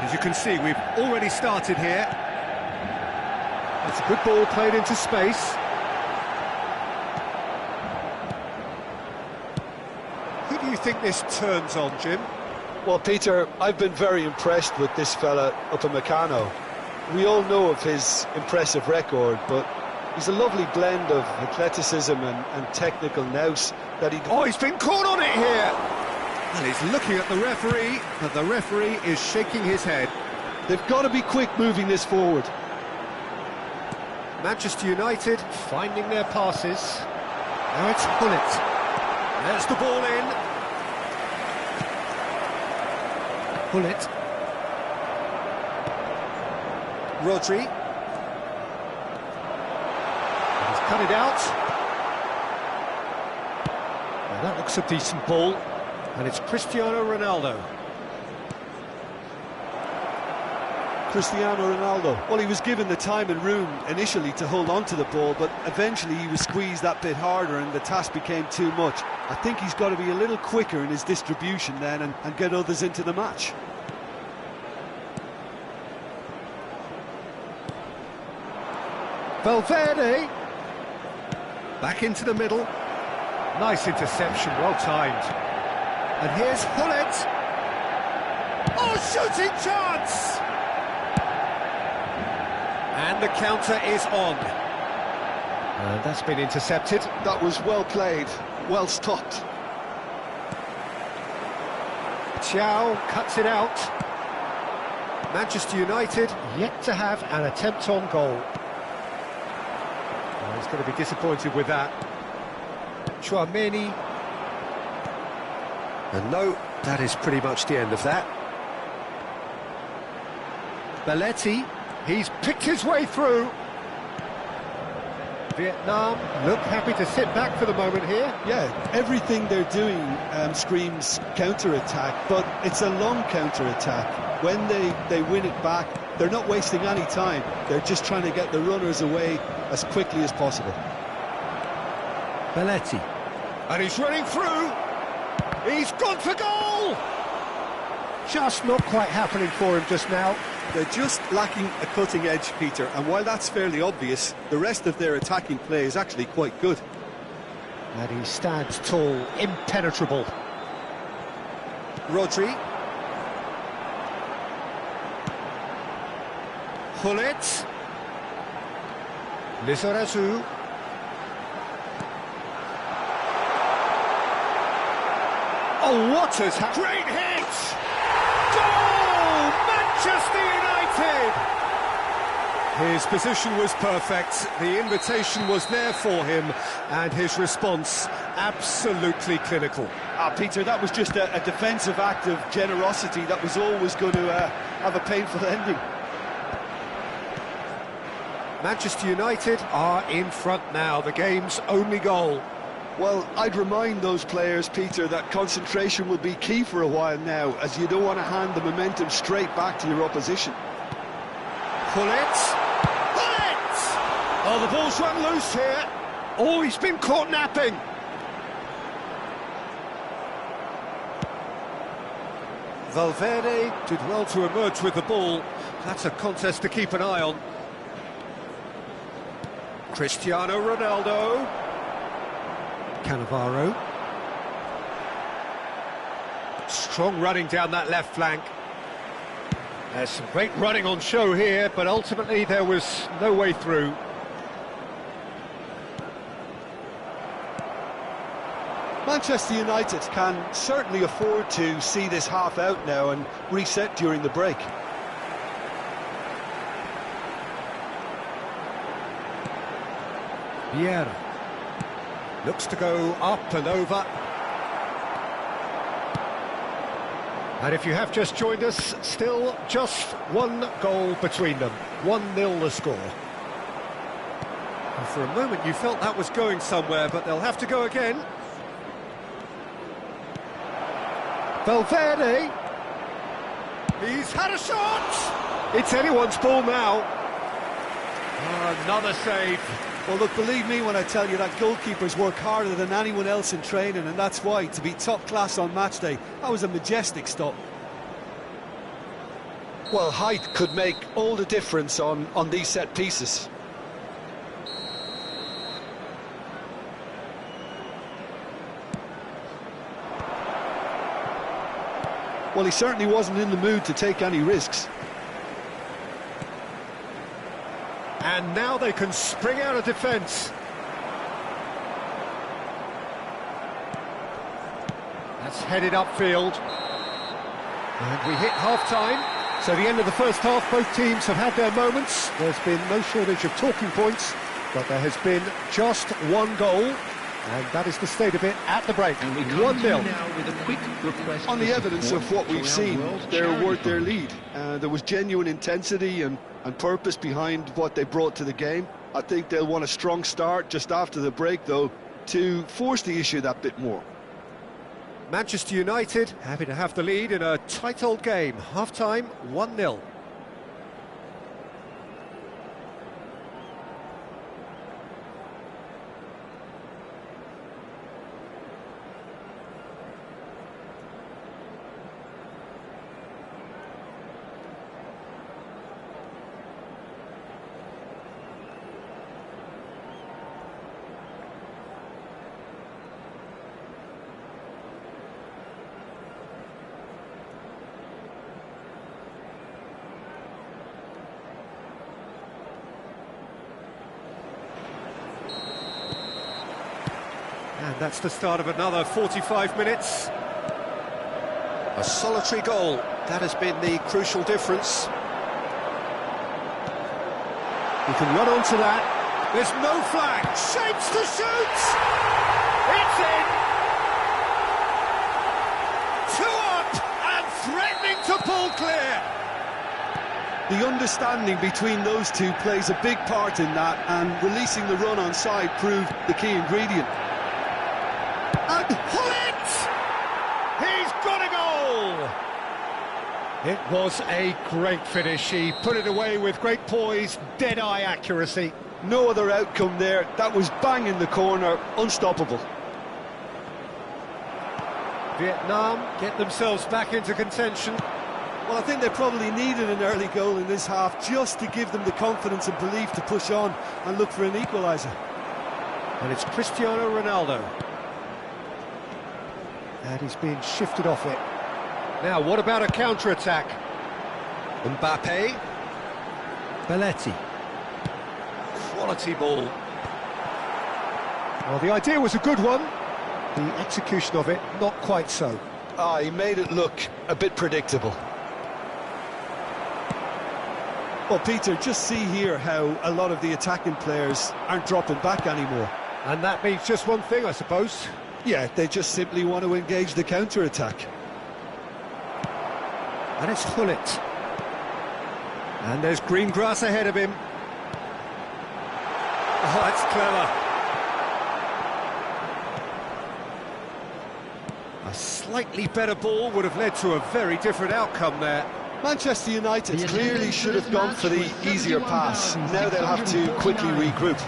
As you can see, we've already started here. It's a good ball played into space. Who do you think this turns on, Jim? Well, Peter, I've been very impressed with this fella up in Meccano. We all know of his impressive record, but he's a lovely blend of athleticism and technical nous that he... Oh, he's been caught on it here! And he's looking at the referee, but the referee is shaking his head. They've got to be quick moving this forward. Manchester United finding their passes. Now it's Hullet. There's the ball in. Hullet. Rodri. He's cut it out. Now that looks a decent ball. And it's Cristiano Ronaldo. Cristiano Ronaldo. Well, he was given the time and room initially to hold on to the ball, but eventually he was squeezed that bit harder and the task became too much. I think he's got to be a little quicker in his distribution then and get others into the match. Valverde. Back into the middle. Nice interception, well timed. And here's Hullet. Oh, shooting chance! And the counter is on. And that's been intercepted. That was well played, well stopped. Thiaw cuts it out. Manchester United yet to have an attempt on goal. Well, he's going to be disappointed with that. Chouameni. And no, that is pretty much the end of that. Belletti, he's picked his way through. Vietnam look happy to sit back for the moment here. Yeah, everything they're doing screams counter-attack, but it's a long counter-attack. When they win it back, they're not wasting any time. They're just trying to get the runners away as quickly as possible. Belletti. And he's running through. He's gone for goal! Just not quite happening for him just now. They're just lacking a cutting edge, Peter, and while that's fairly obvious, the rest of their attacking play is actually quite good. And he stands tall, impenetrable. Rodri. Hullet. Lizarazu. Oh, what has happened? Great hit! Goal! Manchester United! His position was perfect, the invitation was there for him, and his response absolutely clinical. Peter, that was just a defensive act of generosity that was always going to have a painful ending. Manchester United are in front now, the game's only goal. Well, I'd remind those players, Peter, that concentration will be key for a while now, as you don't want to hand the momentum straight back to your opposition. Hullet! Hullet! Oh, the ball's run loose here. Oh, he's been caught napping. Valverde did well to emerge with the ball. That's a contest to keep an eye on. Cristiano Ronaldo. Cannavaro. Strong running down that left flank. There's some great running on show here, but ultimately there was no way through. Manchester United can certainly afford to see this half out now and reset during the break. Vieira. Looks to go up and over. And if you have just joined us, still just one goal between them. 1-0 the score. And for a moment you felt that was going somewhere, but they'll have to go again. Valverde. He's had a shot! It's anyone's ball now. Oh, another save. Well, look, believe me when I tell you that goalkeepers work harder than anyone else in training, and that's why, to be top class on match day, that was a majestic stop. Well, height could make all the difference on these set pieces. Well, he certainly wasn't in the mood to take any risks. And now they can spring out of defence. That's headed upfield. And we hit half-time. So the end of the first half, both teams have had their moments. There's been no shortage of talking points, but there has been just one goal, and that is the state of it at the break. 1-0. On the evidence of what we've seen, they're worth their lead. There was genuine intensity and purpose behind what they brought to the game. I think they'll want a strong start just after the break, though, to force the issue that bit more. Manchester United happy to have the lead in a tight old game. Half-time, 1-0. And that's the start of another 45 minutes. A solitary goal, that has been the crucial difference. He can run onto that. There's no flag, shapes to shoot! It's in! 2 up and threatening to pull clear! The understanding between those two plays a big part in that, and releasing the run on side proved the key ingredient. And Hullet! He's got a goal! It was a great finish. He put it away with great poise, dead-eye accuracy. No other outcome there. That was bang in the corner, unstoppable. Vietnam get themselves back into contention. Well, I think they probably needed an early goal in this half just to give them the confidence and belief to push on and look for an equaliser. And it's Cristiano Ronaldo. And he's being shifted off it. Now, what about a counter-attack? Mbappe. Belletti. Quality ball. Well, the idea was a good one. The execution of it, not quite so. He made it look a bit predictable. Well, Peter, just see here how a lot of the attacking players aren't dropping back anymore. And that means just one thing, I suppose. Yeah, they just simply want to engage the counter-attack. And it's Hullet. And there's green grass ahead of him. Oh, that's clever. A slightly better ball would have led to a very different outcome there. Manchester United clearly should have gone for the easier pass. Now they'll have to quickly regroup.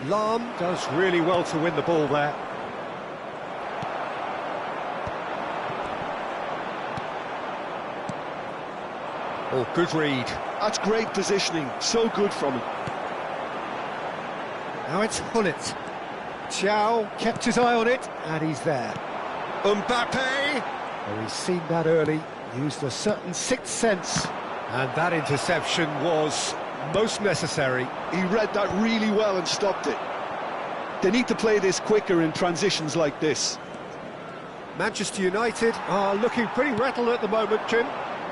Lahm does really well to win the ball there. Oh, good read. That's great positioning, so good from him. Now it's Hullet. Thiaw kept his eye on it, and he's there. Mbappe! Oh, he's seen that early, used a certain sixth sense. And that interception was most necessary. He read that really well and stopped it. They need to play this quicker in transitions like this. Manchester United are looking pretty rattled at the moment, Jim.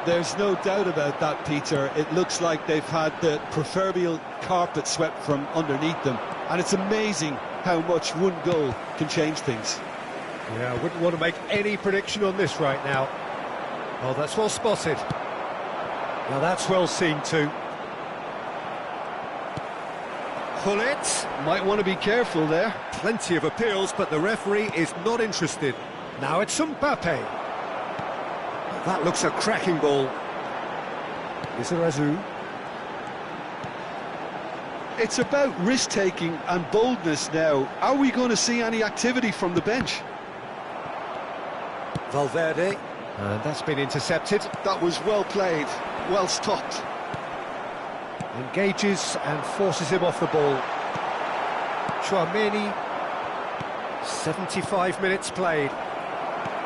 There's no doubt about that, Peter. It looks like they've had the proverbial carpet swept from underneath them. And it's amazing how much one goal can change things. Yeah, I wouldn't want to make any prediction on this right now. Oh, that's well spotted. Now that's well seen too. Hullet. Might want to be careful there. Plenty of appeals, but the referee is not interested. Now it's Mbappe. That looks a cracking ball. Izarazu. It's about risk-taking and boldness now. Are we going to see any activity from the bench? Valverde. And that's been intercepted. That was well played, well stopped. Engages and forces him off the ball. Chouameni, 75 minutes played.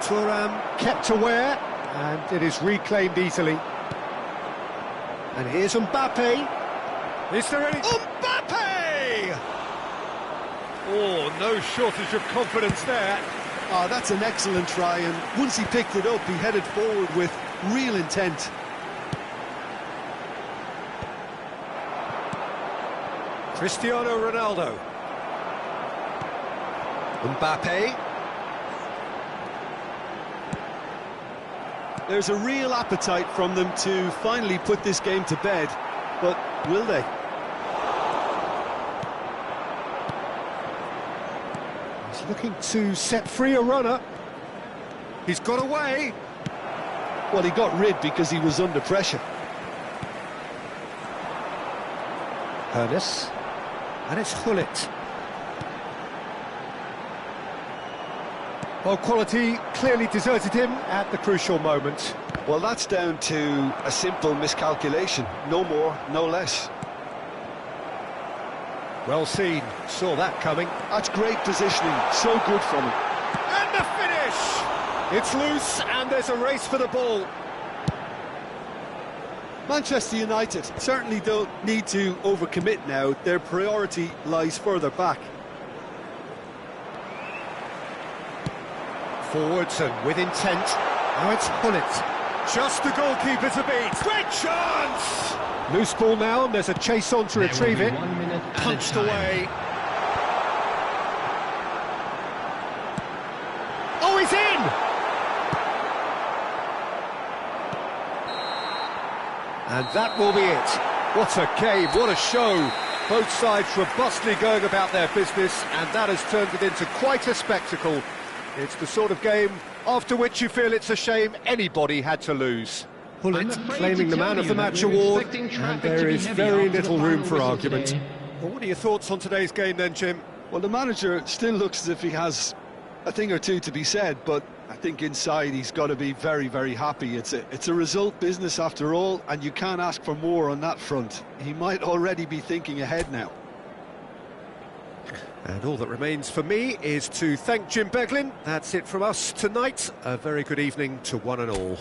Thuram kept aware, and it is reclaimed easily. And here's Mbappe. Is there any... Mbappe! Oh, no shortage of confidence there. Oh, that's an excellent try, and once he picked it up, he headed forward with real intent. Cristiano Ronaldo. Mbappe. There's a real appetite from them to finally put this game to bed, but will they? He's looking to set free a runner. He's got away. Well, he got rid because he was under pressure. Ernest. And it's Hullet. Well, quality clearly deserted him at the crucial moment. Well, that's down to a simple miscalculation. No more, no less. Well seen. Saw that coming. That's great positioning. So good from him. And the finish! It's loose, and there's a race for the ball. Manchester United certainly don't need to overcommit now. Their priority lies further back. Forwards and with intent. Now it's Hullet. Just the goalkeeper to beat. Great chance! Loose ball now, and there's a chase on to retrieve it. Punched away. Oh, he's in! And that will be it. What a game, what a show. Both sides robustly going about their business, and that has turned it into quite a spectacle. It's the sort of game after which you feel it's a shame anybody had to lose. Hullet claiming the Man of the Match award, and there is very little room for argument. Well, what are your thoughts on today's game then, Jim? Well, the manager still looks as if he has a thing or two to be said, but I think inside he's got to be very, very happy. It's a result business after all, and you can't ask for more on that front. He might already be thinking ahead now. And all that remains for me is to thank Jim Beglin. That's it from us tonight. A very good evening to one and all.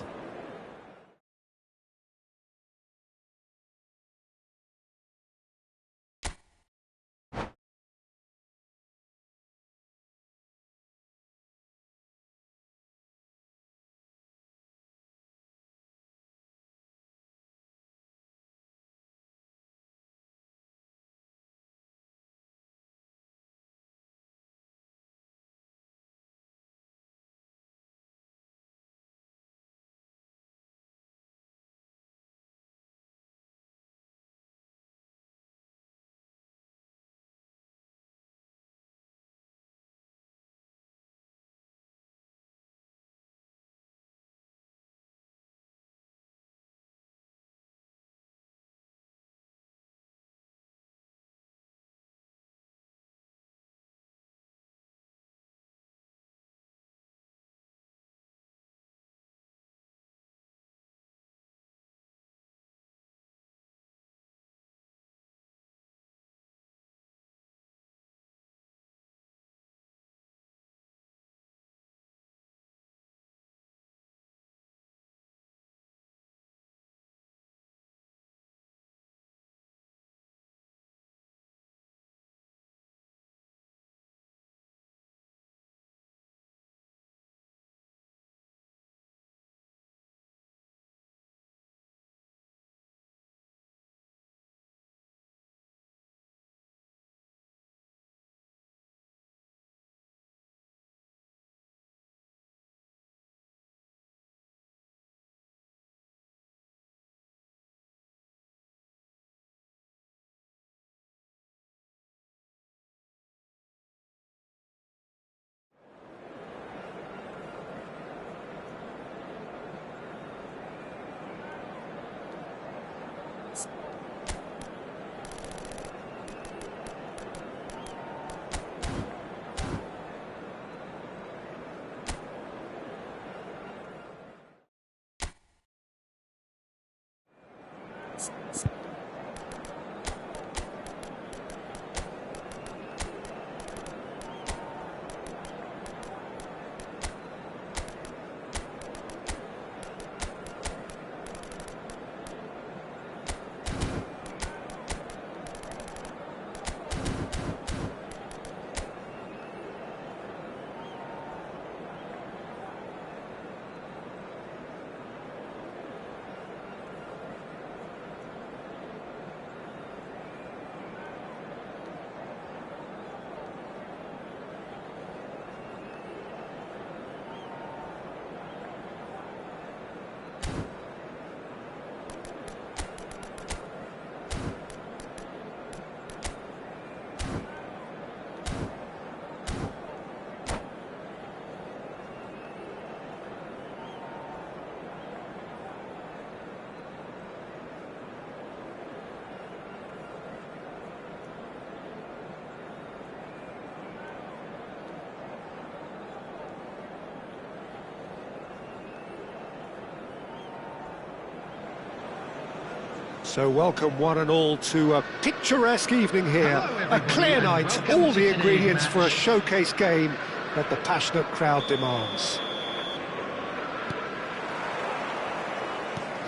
So welcome one and all to a picturesque evening here. A clear night, all the ingredients for a showcase game that the passionate crowd demands.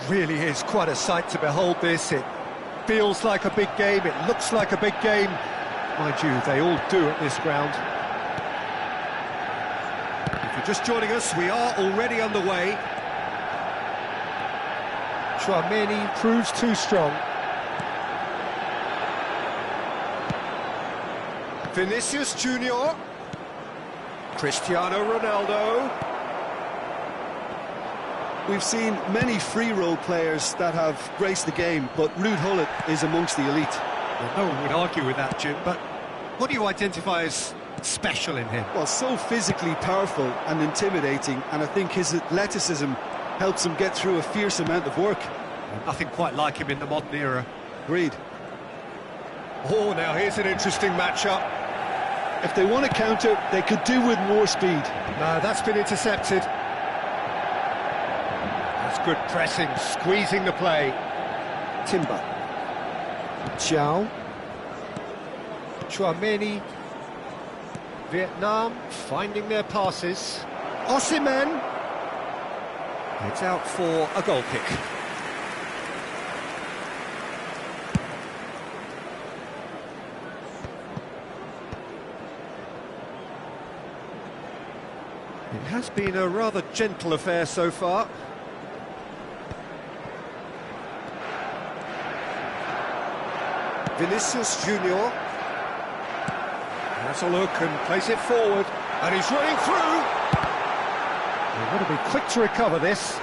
Really is quite a sight to behold this. It feels like a big game, it looks like a big game. Mind you, they all do at this ground. If you're just joining us, we are already underway. Chouameni proves too strong. Vinicius Junior. Cristiano Ronaldo. We've seen many free role players that have graced the game, but Ruud Gullit is amongst the elite. Well, no one would argue with that, Jim, but what do you identify as special in him? Well, so physically powerful and intimidating, and I think his athleticism helps him get through a fierce amount of work. Nothing quite like him in the modern era. Agreed. Oh, now here's an interesting matchup. If they want to counter, they could do with more speed. No, that's been intercepted. That's good pressing, squeezing the play. Timber. Xiao. Chouameni. Vietnam finding their passes. Osimhen. It's out for a goal kick. It has been a rather gentle affair so far. Vinicius Junior has a look and plays it forward, and he's running through. They've got to be quick to recover this,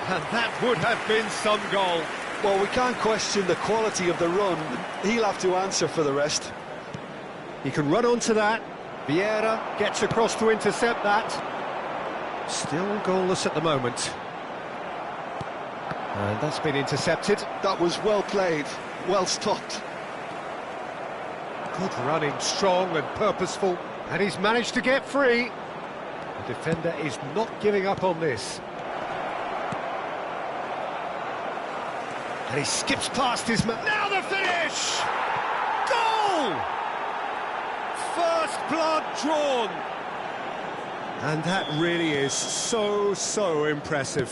and that would have been some goal. Well, we can't question the quality of the run. He'll have to answer for the rest. He can run onto that. Vieira gets across to intercept that. Still goalless at the moment. And that's been intercepted. That was well played, well stopped. Good running, strong and purposeful. And he's managed to get free. The defender is not giving up on this. And he skips past his man. Now the finish! Goal! First blood drawn. And that really is so impressive.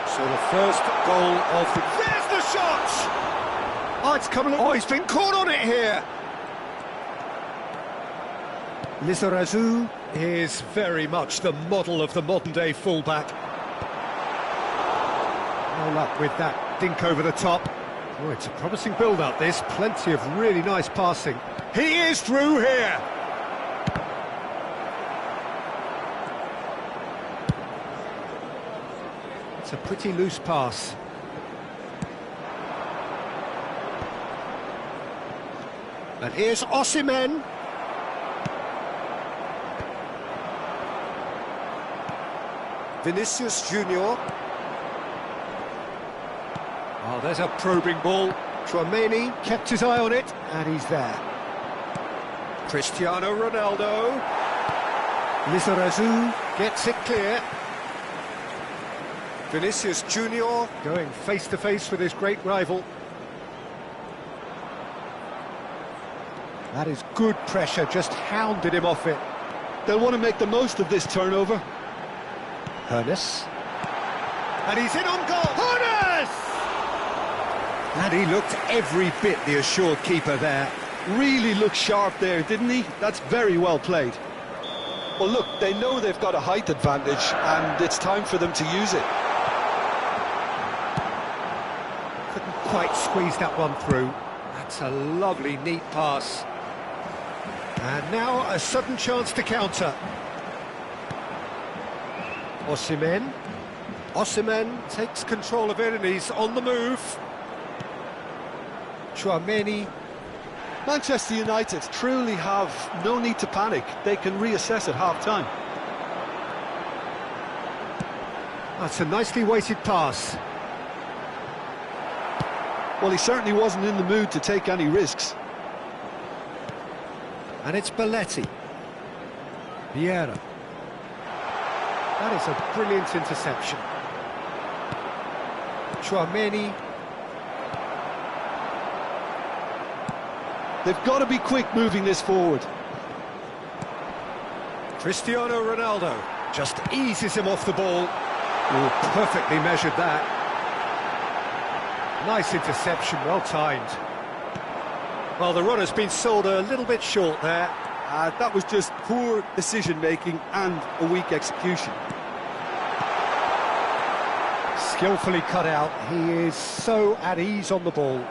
So the first goal of the... There's the shot! Oh, it's coming... Oh, he's been caught on it here. Lizarazu is very much the model of the modern-day fullback. No luck with that dink over the top. Oh, it's a promising build-up, this. Plenty of really nice passing. He is through here! It's a pretty loose pass. And here's Osimhen. Vinicius Junior. Oh, there's a probing ball. Chouameni kept his eye on it, and he's there. Cristiano Ronaldo. Lizarazu gets it clear. Vinicius Junior going face-to-face with his great rival. That is good pressure, just hounded him off it. They'll want to make the most of this turnover. Hernes. And he's in on goal. Hernes! And he looked every bit the assured keeper there. Really looked sharp there, didn't he? That's very well played. Well, look, they know they've got a height advantage, and it's time for them to use it. Couldn't quite squeeze that one through. That's a lovely, neat pass. And now a sudden chance to counter. Osimhen. Osimhen takes control of it and he's on the move. Chouameni. Manchester United truly have no need to panic. They can reassess at half-time. That's a nicely weighted pass. Well, he certainly wasn't in the mood to take any risks. And it's Belletti. Vieira. That is a brilliant interception. Chouameni. They've got to be quick moving this forward. Cristiano Ronaldo just eases him off the ball. Oh, perfectly measured that. Nice interception, well timed. Well, the runner's been sold a little bit short there. That was just poor decision-making and a weak execution. Skillfully cut out. He is so at ease on the ball.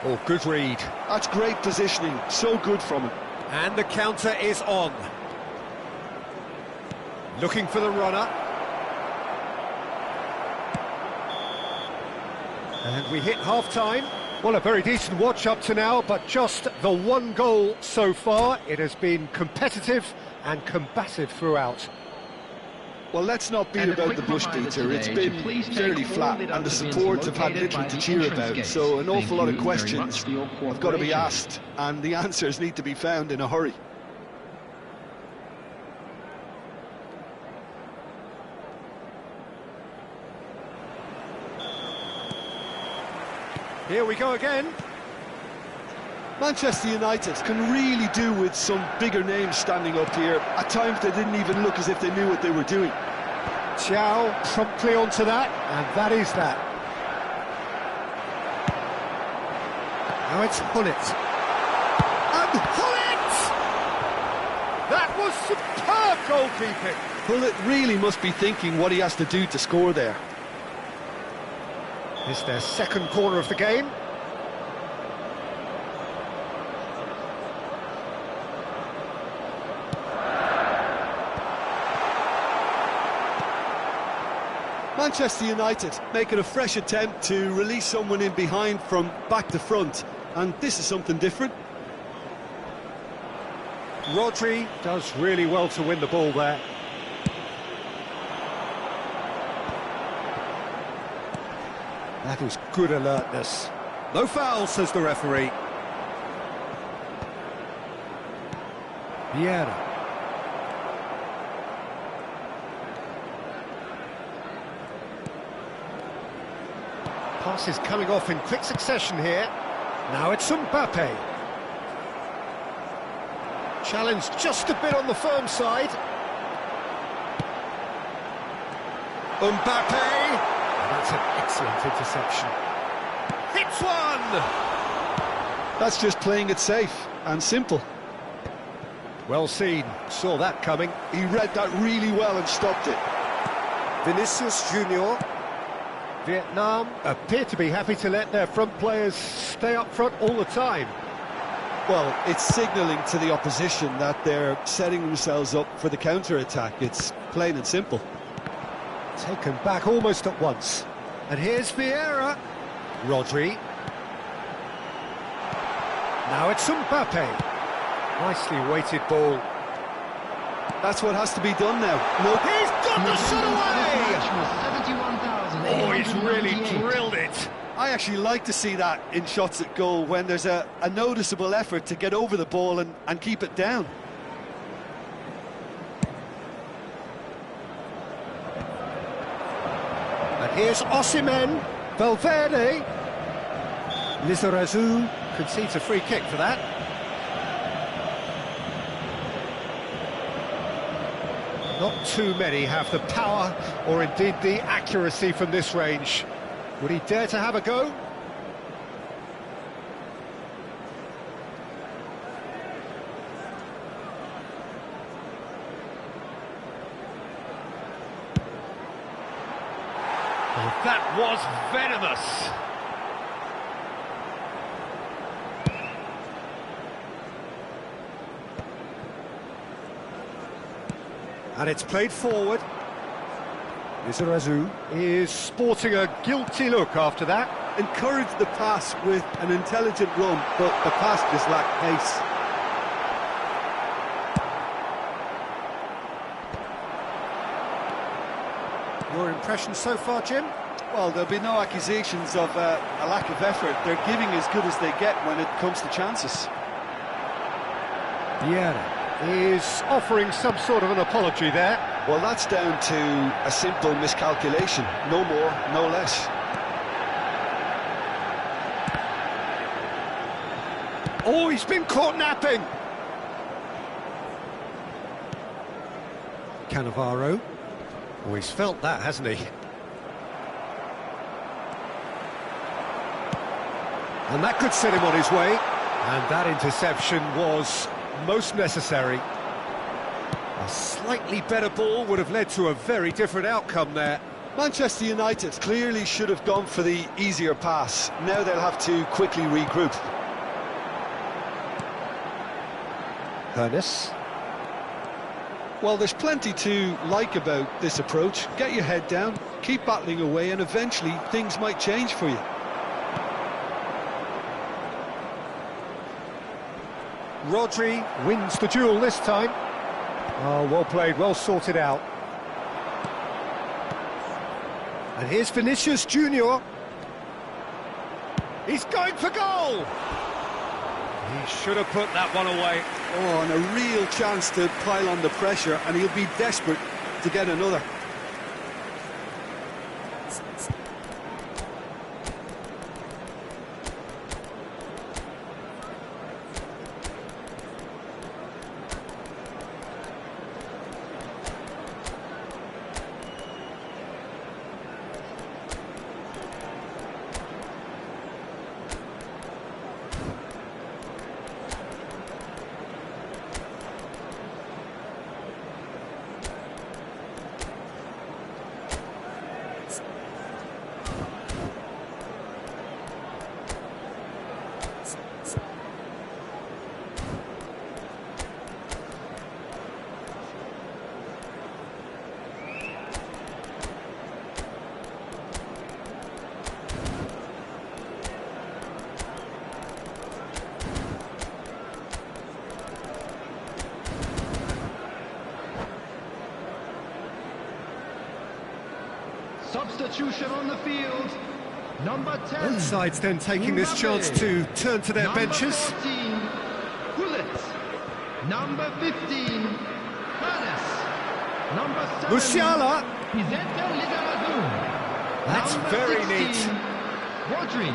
Oh, good read. That's great positioning, so good from him. And the counter is on. Looking for the runner. And we hit half-time. Well, a very decent watch up to now, but just the one goal so far. It has been competitive and combative throughout. Well, let's not beat about the bush, Peter. It's been fairly flat, and the support have had little to cheer about, so an awful lot of questions have got to be asked, and the answers need to be found in a hurry. Here we go again. Manchester United can really do with some bigger names standing up here. At times they didn't even look as if they knew what they were doing. Chow promptly onto that, and that is that. Now it's Hullet. And Hullet! That was superb goalkeeping. Hullet really must be thinking what he has to do to score there. It's their second corner of the game. Manchester United making a fresh attempt to release someone in behind from back to front, and this is something different. Rodri does really well to win the ball there. That is good alertness. No foul, says the referee. Vieira. Pass is coming off in quick succession here. Now it's Mbappe. Challenge just a bit on the firm side. Mbappe. That's an excellent interception. Hits one! That's just playing it safe and simple. Well seen, saw that coming. He read that really well and stopped it. Vinicius Junior. Vietnam appear to be happy to let their front players stay up front all the time. Well, it's signalling to the opposition that they're setting themselves up for the counter-attack. It's plain and simple. Taken back almost at once. And here's Vieira. Rodri. Now it's Mbappe. Nicely weighted ball. That's what has to be done now. No, he's got the shot away! Oh, he's really drilled it. I actually like to see that in shots at goal when there's a noticeable effort to get over the ball and keep it down. Here's Osimhen, Valverde. Lizarazu concedes a free kick for that. Not too many have the power or indeed the accuracy from this range. Would he dare to have a go? Oh, that was venomous. And it's played forward. Lizarazu is sporting a guilty look after that. Encouraged the pass with an intelligent run, but the pass just lacked pace. Your impression so far, Jim? Well, there'll be no accusations of a lack of effort. They're giving as good as they get when it comes to chances. Vieira is offering some sort of an apology there. Well, that's down to a simple miscalculation. No more, no less. Oh, he's been caught napping. Cannavaro. Oh, he's felt that, hasn't he? And that could set him on his way. And that interception was most necessary. A slightly better ball would have led to a very different outcome there. Manchester United clearly should have gone for the easier pass. Now they'll have to quickly regroup. Ernest. Well, there's plenty to like about this approach. Get your head down, keep battling away, and eventually things might change for you. Rodri wins the duel this time. Oh, well played, well sorted out. And here's Vinicius Junior. He's going for goal! He should have put that one away. Oh, and a real chance to pile on the pressure, and he'll be desperate to get another. Substitution on the field, number 10. Both sides then taking this chance to turn to their number benches. 14, Gullit. Number 15, Hannes. Number 7, Musiala. Vicente Ligaradou. That's Number very 16, neat. Rodri.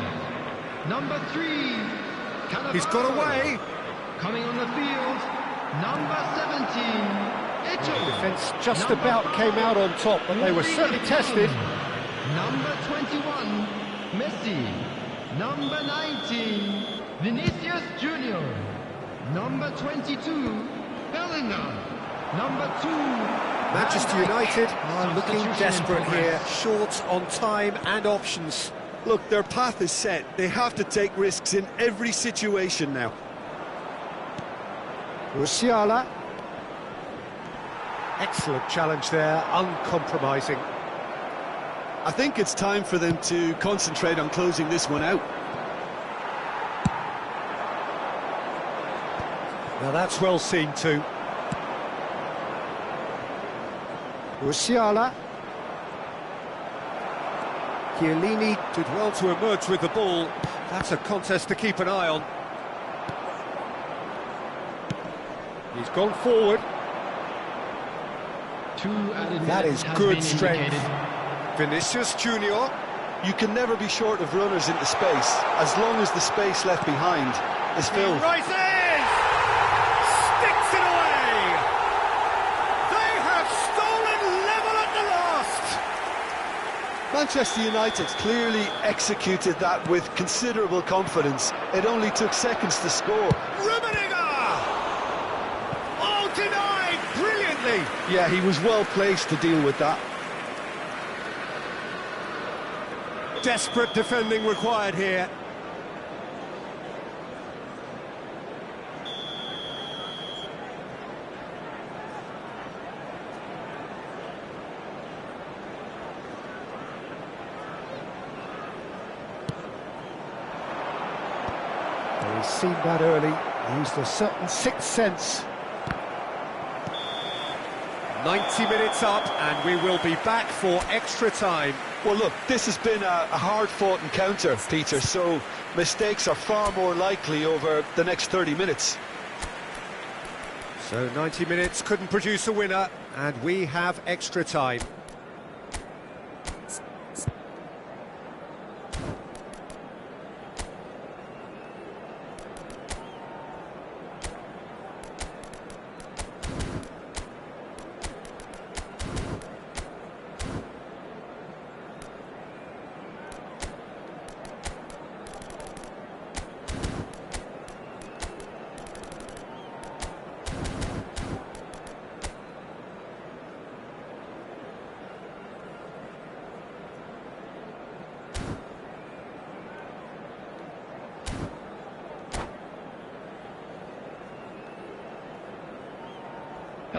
Number 3, Cannavaro. He's got away. Coming on the field, number 17, Eto'o. Defence just Number about 5, came out on top, but they were certainly tested. Number 21, Messi. Number 19, Vinicius Junior. Number 22, Bellingham. Number 2, Manchester United are looking Substitution in desperate here, progress. short on time and options. Look, their path is set. They have to take risks in every situation now. Musiala. Excellent challenge there, uncompromising. I think it's time for them to concentrate on closing this one out. Now that's well seen too. Musiala. Chiellini did well to emerge with the ball. That's a contest to keep an eye on. He's gone forward. That is good strength. Vinicius Junior. You can never be short of runners into space, as long as the space left behind is filled. Rises! Sticks it away! They have stolen level at the last! Manchester United clearly executed that with considerable confidence. It only took seconds to score. Rummenigge! Oh, denied brilliantly! Yeah, he was well placed to deal with that. Desperate defending required here. He's seen that early, used a certain sixth sense. 90 minutes up, and we will be back for extra time. Well, look, this has been a hard-fought encounter, Peter, so mistakes are far more likely over the next 30 minutes. So 90 minutes couldn't produce a winner, and we have extra time.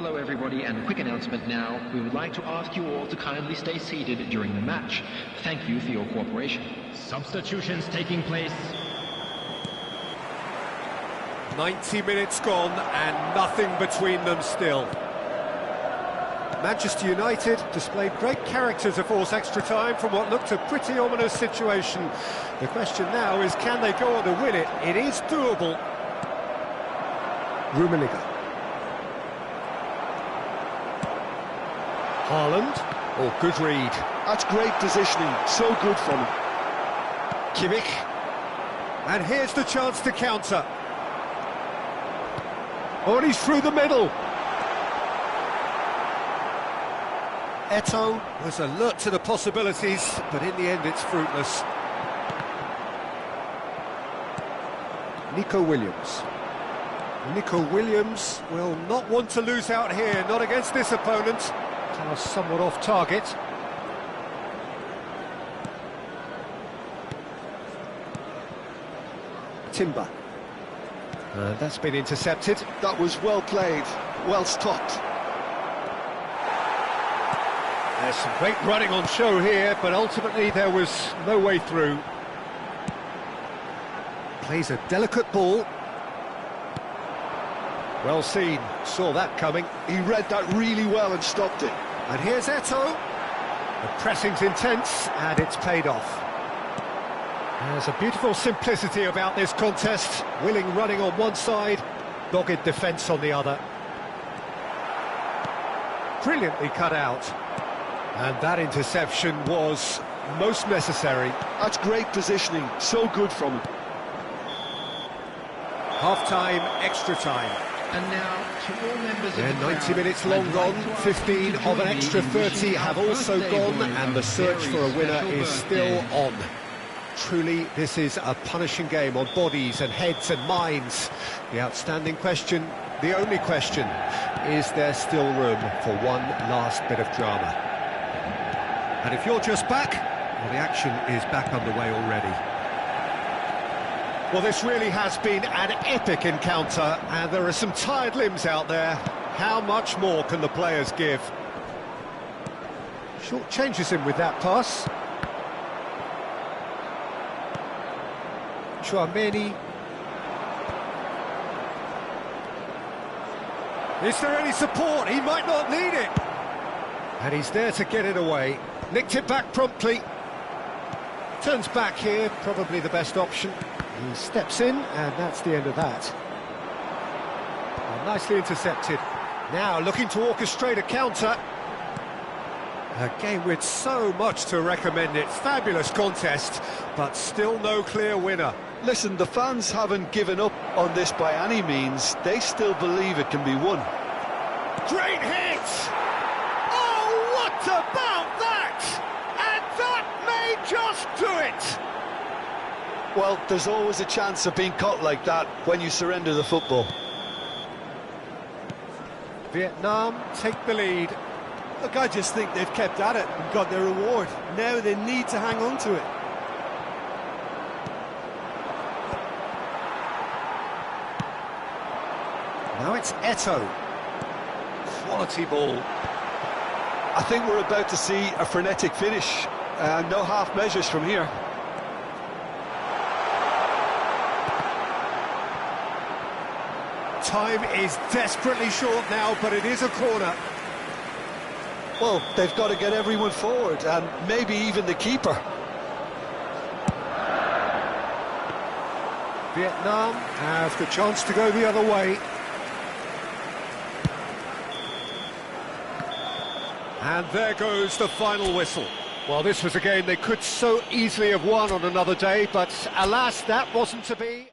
Hello everybody, and a quick announcement now. We would like to ask you all to kindly stay seated during the match. Thank you for your cooperation. Substitutions taking place. 90 minutes gone and nothing between them still. Manchester United displayed great character to force extra time from what looked a pretty ominous situation. The question now is, can they go on to win it? It is doable. Rummenigge. Haaland. Oh, good read. That's great positioning, so good from him. Kimmich. And here's the chance to counter. Oh, and he's through the middle. Eto'o was alert to the possibilities, but in the end it's fruitless. Nico Williams. Nico Williams will not want to lose out here, not against this opponent. Pass somewhat off target. Timber. That's been intercepted. That was well played, well stopped. There's some great running on show here, but ultimately there was no way through. Plays a delicate ball. Well seen, saw that coming. He read that really well and stopped it. And here's Eto'o. The pressing's intense, and it's paid off. There's a beautiful simplicity about this contest. Willing running on one side, dogged defence on the other. Brilliantly cut out. And that interception was most necessary. That's great positioning, so good from him. Half-time, extra time. And now, to all members of the 90 crowd, minutes long I'd gone, like to ask 15 you to of an join me extra in 30 wishing have our also birthday gone, boy and a the search very for a winner special is still birthday. on. Truly, this is a punishing game on bodies and heads and minds. The outstanding question, the only question, is there still room for one last bit of drama? And if you're just back, well, the action is back underway already. Well, this really has been an epic encounter, and there are some tired limbs out there. How much more can the players give? Short changes him with that pass. Chouameni. Is there any support? He might not need it. And he's there to get it away. Nicked it back promptly. Turns back here, probably the best option. He steps in, and that's the end of that. Well, nicely intercepted. Now looking to orchestrate a counter. A game with so much to recommend it. Fabulous contest, but still no clear winner. Listen, the fans haven't given up on this by any means. They still believe it can be won. Great hit! Oh, what about that? And that may just do it! Well, there's always a chance of being caught like that when you surrender the football. Vietnam take the lead. Look, I just think they've kept at it and got their reward. Now they need to hang on to it. Now it's Eto'o. Quality ball. I think we're about to see a frenetic finish. No half measures from here. Time is desperately short now, but it is a corner. Well, they've got to get everyone forward, and maybe even the keeper. Vietnam have the chance to go the other way. And there goes the final whistle. Well, this was a game they could so easily have won on another day, but alas, that wasn't to be.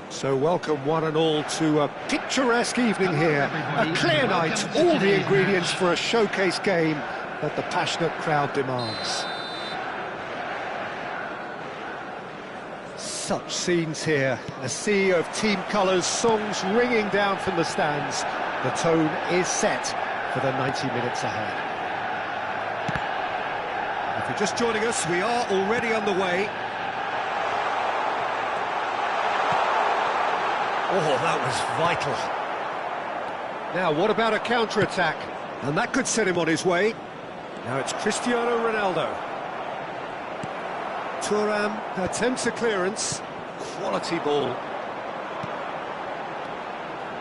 So welcome one and all to a picturesque evening here. A clear night, all the ingredients for a showcase game that the passionate crowd demands. Such scenes here, a sea of team colours, songs ringing down from the stands. The tone is set for the 90 minutes ahead. If you're just joining us, we are already underway. Oh, that was vital. Now, what about a counter-attack? And that could set him on his way. Now it's Cristiano Ronaldo. Thuram attempts a clearance. Quality ball.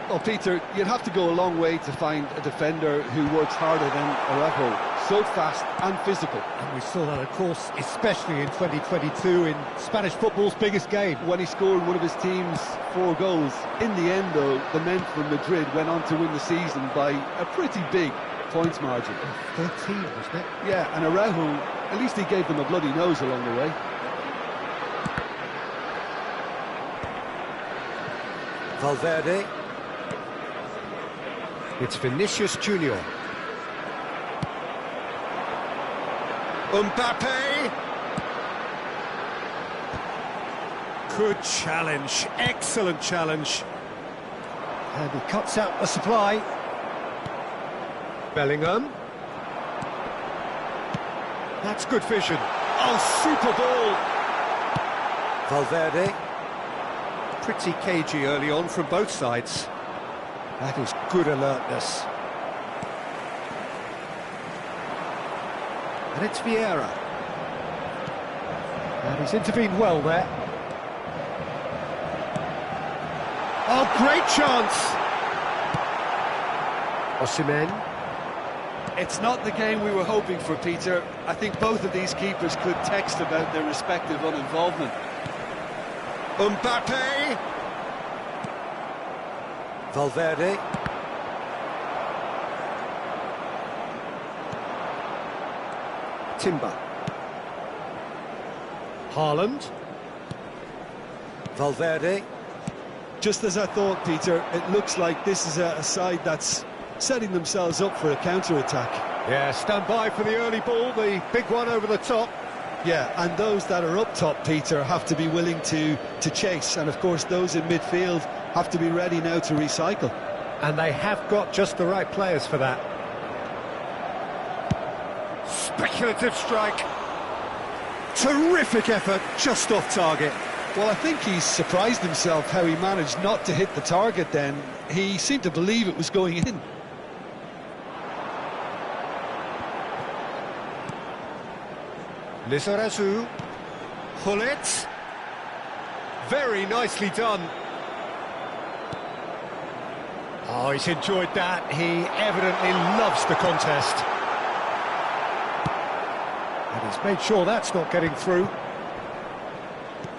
Well, Peter, you'd have to go a long way to find a defender who works harder than Araujo. So fast and physical. And we saw that, of course, especially in 2022 in Spanish football's biggest game. When he scored one of his team's 4 goals. In the end, though, the men from Madrid went on to win the season by a pretty big points margin. 13, wasn't it? Yeah, and Araujo, at least he gave them a bloody nose along the way. Valverde. It's Vinicius Junior. Mbappe! Good challenge, excellent challenge. And he cuts out the supply. Bellingham. That's good vision. Oh, super ball! Valverde. Pretty cagey early on from both sides. That is good alertness. And it's Vieira. And he's intervened well there. Oh, great chance! Osimhen. It's not the game we were hoping for, Peter. I think both of these keepers could text about their respective uninvolvement. Mbappe! Valverde. Timber. Haaland. Valverde. Just as I thought, Peter, it looks like this is a side that's setting themselves up for a counter-attack. Yeah, stand by for the early ball, the big one over the top. Yeah, and those that are up top, Peter, have to be willing to chase. And, of course, those in midfield have to be ready now to recycle. And they have got just the right players for that. Speculative strike. Terrific effort, just off target. Well, I think he's surprised himself how he managed not to hit the target then. He seemed to believe it was going in. Lizarazu. Hullet. Very nicely done. Oh, he's enjoyed that. He evidently loves the contest. And he's made sure that's not getting through.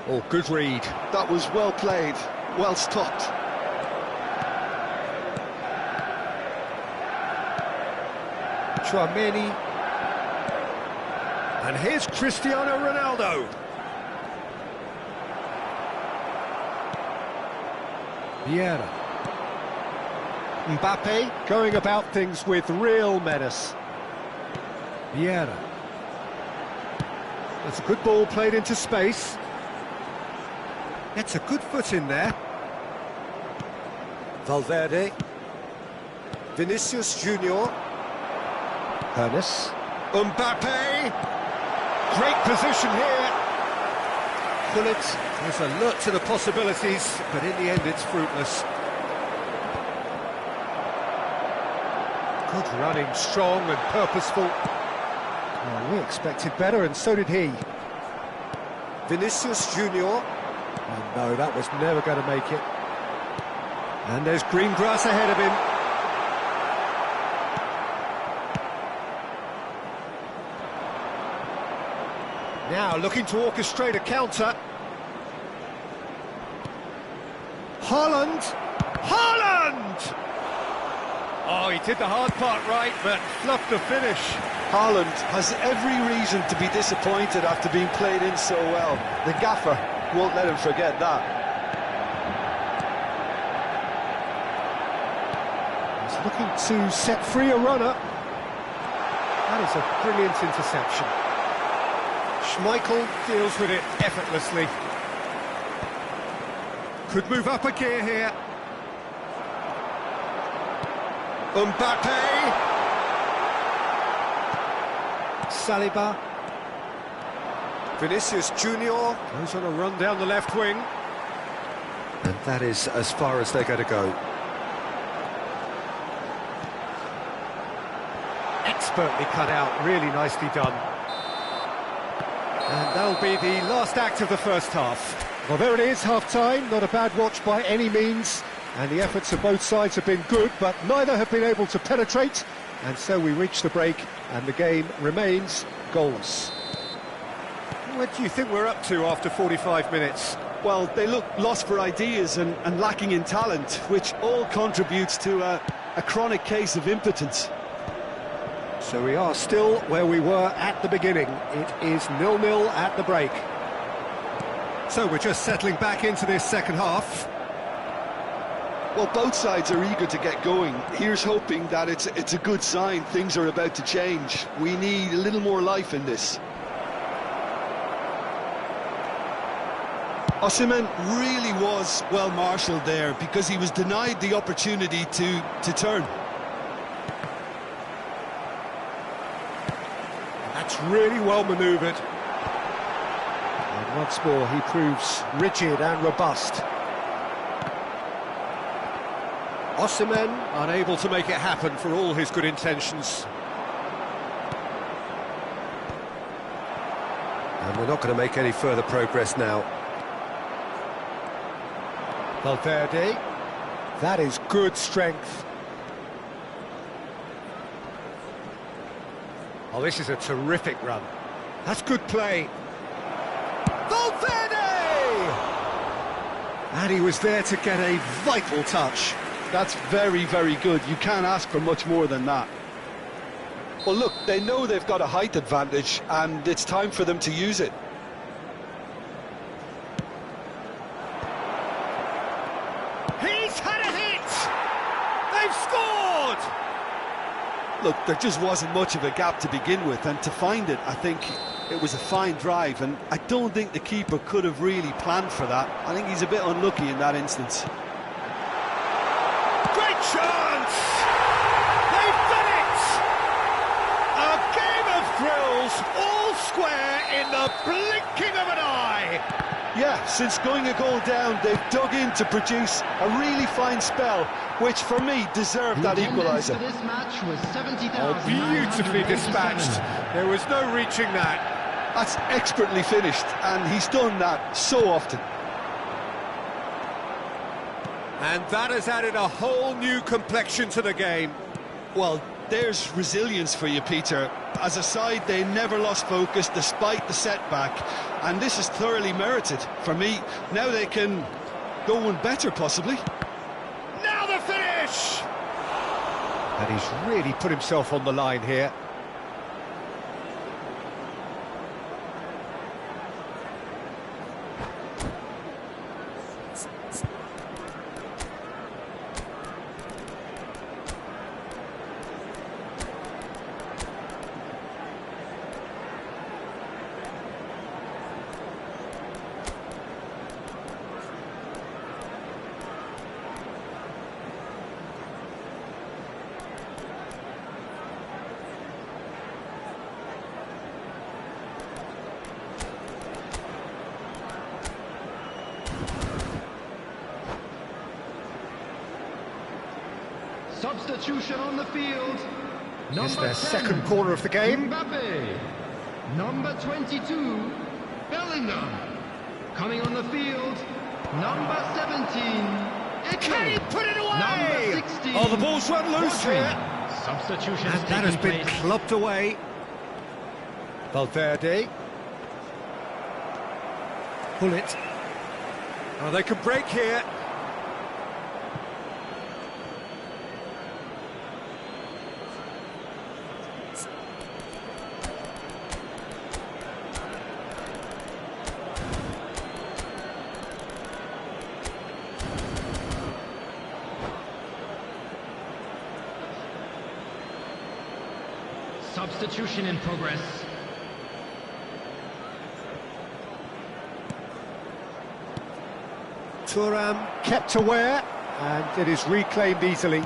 Oh, good read. That was well played, well stopped. Tchouaméni. And here's Cristiano Ronaldo. Vieira. Mbappe going about things with real menace. Vieira. That's a good ball played into space. Gets a good foot in there. Valverde. Vinicius Junior. Ernest. Mbappe! Great position here. Gullit is alert to the possibilities, but in the end it's fruitless. Good running, strong and purposeful. Well, we expected better, and so did he. Vinicius Junior. Oh no, that was never going to make it. And there's green grass ahead of him. Now looking to orchestrate a counter. Haaland! Haaland! Oh, he did the hard part right, but fluffed the finish. Haaland has every reason to be disappointed after being played in so well. The gaffer won't let him forget that. He's looking to set free a runner. That is a brilliant interception. Schmeichel deals with it effortlessly. Could move up a gear here. Mbappe! Saliba. Vinicius Junior. Goes on a run down the left wing. And that is as far as they're going to go. Expertly cut out, really nicely done. And that'll be the last act of the first half. Well, there it is, half-time. Not a bad watch by any means. And the efforts of both sides have been good, but neither have been able to penetrate. And so we reach the break, and the game remains goalless. What do you think we're up to after 45 minutes? Well, they look lost for ideas and lacking in talent, which all contributes to a chronic case of impotence. So we are still where we were at the beginning. It is 0-0 at the break. So we're just settling back into this second half. Well, both sides are eager to get going. Here's hoping that it's a good sign. Things are about to change. We need a little more life in this. Osimhen really was well marshalled there because he was denied the opportunity to turn. That's really well manoeuvred. And once more, he proves rigid and robust. Osimhen unable to make it happen for all his good intentions. And we're not going to make any further progress now. Valverde. That is good strength. Oh, this is a terrific run. That's good play. Valverde! And he was there to get a vital touch. That's very, very good. You can't ask for much more than that. Well, look, they know they've got a height advantage, and it's time for them to use it. He's had a hit! They've scored! Look, there just wasn't much of a gap to begin with, and to find it, I think it was a fine drive, and I don't think the keeper could have really planned for that. I think he's a bit unlucky in that instance. Great chance! They've done it! A game of thrills, all square in the blinking of an eye! Yeah, since going a goal down, they've dug in to produce a really fine spell, which for me deserved that Attendance equaliser. for this match was 70,000. Oh, beautifully dispatched. There was no reaching that. That's expertly finished, and he's done that so often. And that has added a whole new complexion to the game. Well, there's resilience for you, Peter. As a side, they never lost focus despite the setback, and this is thoroughly merited. For me, now they can go one better, possibly. Now the finish! And he's really put himself on the line here. Substitution on the field. It's their 10, second corner of the game. Mbappe. Number 22, Bellingham. Coming on the field, number 17, Can he put it away? Number 16. Oh, the ball's run loose here. Substitution And that has been clubbed away. Valverde. Pull it. Oh, they can break here. Substitution in progress. Thuram kept aware, and it is reclaimed easily.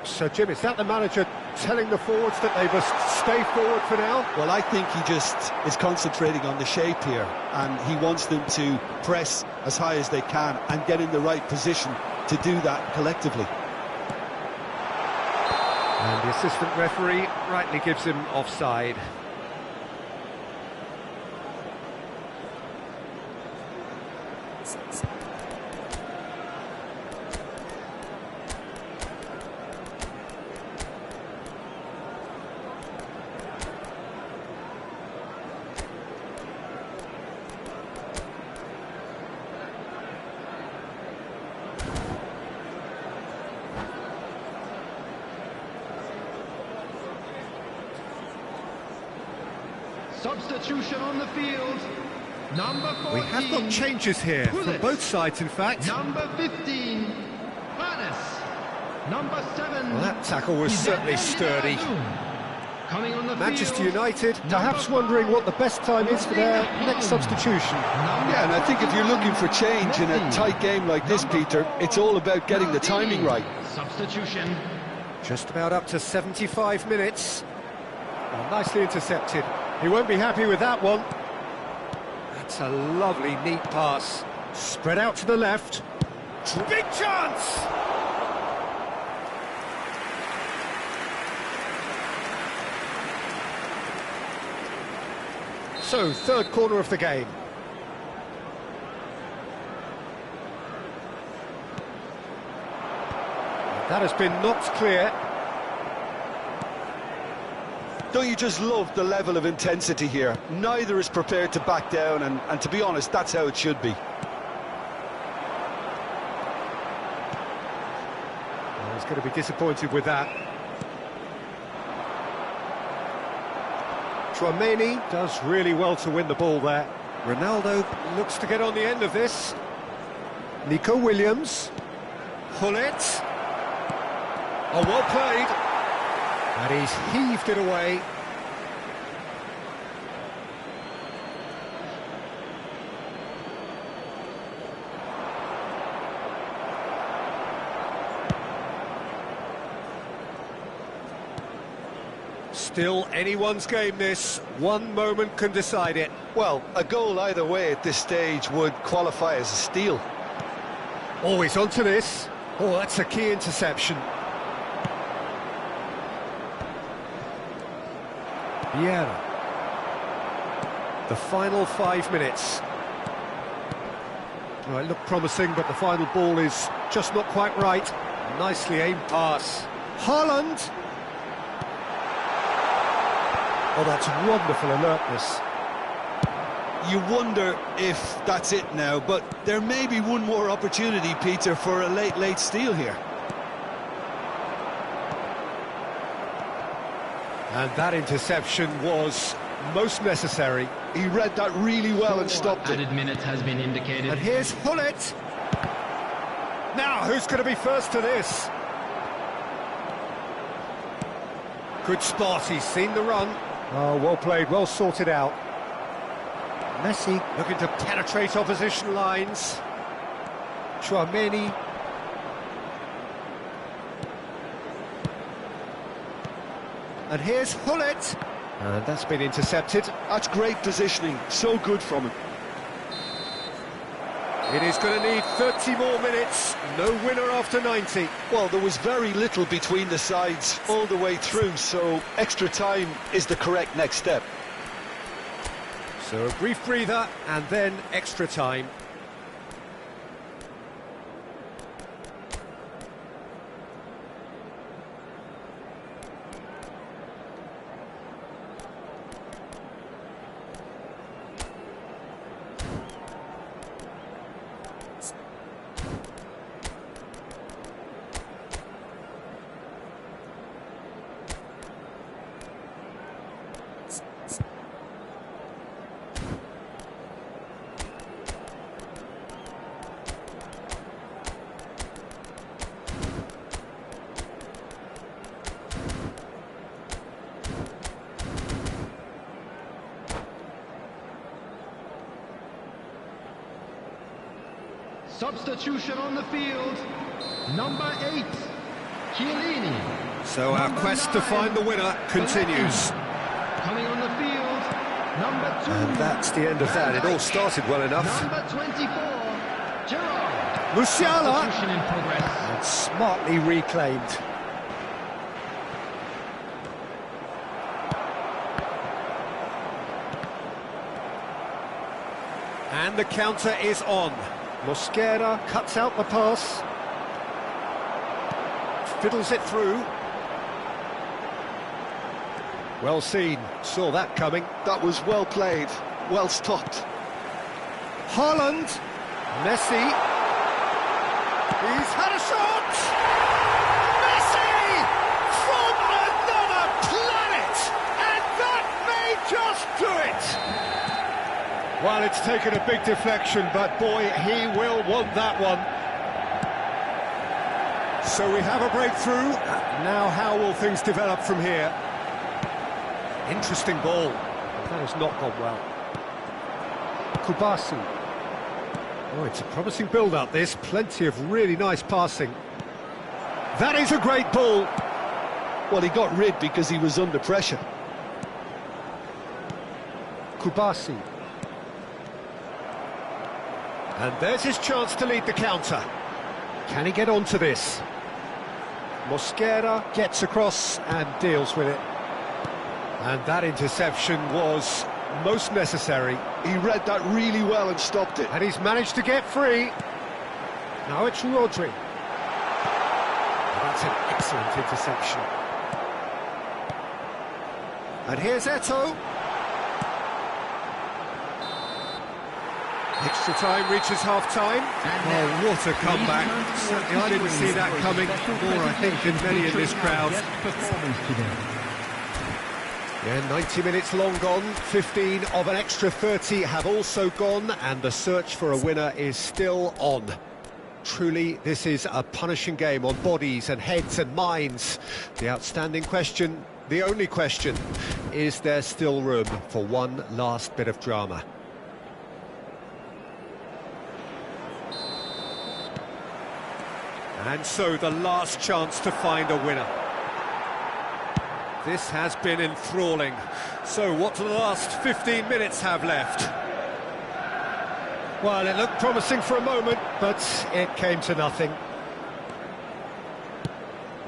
So, Jim, is that the manager telling the forwards that they must stay forward for now? Well, I think he just is concentrating on the shape here, and he wants them to press as high as they can and get in the right position to do that collectively. And the assistant referee rightly gives him offside. Substitution on the field, number 14. We have got changes here from both sides, in fact. Number 15, Panis. Number 7. Well, that tackle was certainly sturdy. Coming on the Manchester field, United perhaps wondering what the best time is for their next substitution. Yeah, and I think if you're looking for change in a tight game like this, Peter, it's all about getting the timing right. Substitution. Just about up to 75 minutes. Well, nicely intercepted. He won't be happy with that one. That's a lovely, neat pass. Spread out to the left. Big chance! So, third corner of the game. That has been knocked clear. Don't you just love the level of intensity here? Neither is prepared to back down, and to be honest, that's how it should be. Well, he's going to be disappointed with that. Tchouaméni does really well to win the ball there. Ronaldo looks to get on the end of this. Nico Williams. Pull it. Oh, well played. And he's heaved it away. Still anyone's game, this. One moment can decide it. Well, a goal either way at this stage would qualify as a steal. Always onto this. Oh, that's a key interception. Vieira. The final 5 minutes. Well, it looked promising, but the final ball is just not quite right. Nicely aimed pass. Haaland. Oh, that's wonderful alertness. You wonder if that's it now, but there may be one more opportunity, Peter, for a late steal here. And that interception was most necessary. He read that really well and stopped it. Added minutes has been indicated. And here's Hullet. Now, who's going to be first to this? Good spot, he's seen the run. Oh, well played, well sorted out. Messi looking to penetrate opposition lines. Tchouaméni. And here's Hullet. And that's been intercepted. That's great positioning, so good from him. It is going to need 30 more minutes. No winner after 90. Well, there was very little between the sides all the way through, so extra time is the correct next step. So a brief breather and then extra time. Substitution on the field. Number 8, Chiellini. So our quest to find the winner continues. Coming on the field, number 2. And that's the end of that. It all started well enough. Number 24, Gerrard. Musiala. Substitution in progress. And smartly reclaimed. And the counter is on. Mosquera cuts out the pass. Fiddles it through. Well seen, saw that coming. That was well played, well stopped. Haaland. Messi. He's had a shot! Messi! From another planet! And that may just do it! Well, it's taken a big deflection, but boy, he will want that one. So we have a breakthrough. Now how will things develop from here? Interesting ball. That has not gone well. Kubasi. Oh, it's a promising build-up, this. Plenty of really nice passing. That is a great ball. Well, he got rid because he was under pressure. Kubasi. And there's his chance to lead the counter. Can he get onto this? Mosquera gets across and deals with it. And that interception was most necessary. He read that really well and stopped it. And he's managed to get free. Now it's Rodri. That's an excellent interception. And here's Eto'o. Extra time reaches half-time. Oh, what a comeback. Certainly I didn't see that coming, nor I think in many in this crowd. Yeah, 90 minutes long gone, 15 of an extra 30 have also gone, and the search for a winner is still on. Truly, this is a punishing game on bodies and heads and minds. The outstanding question, the only question, is there still room for one last bit of drama? And so the last chance to find a winner. This has been enthralling. So what do the last 15 minutes have left? Well, it looked promising for a moment, but it came to nothing.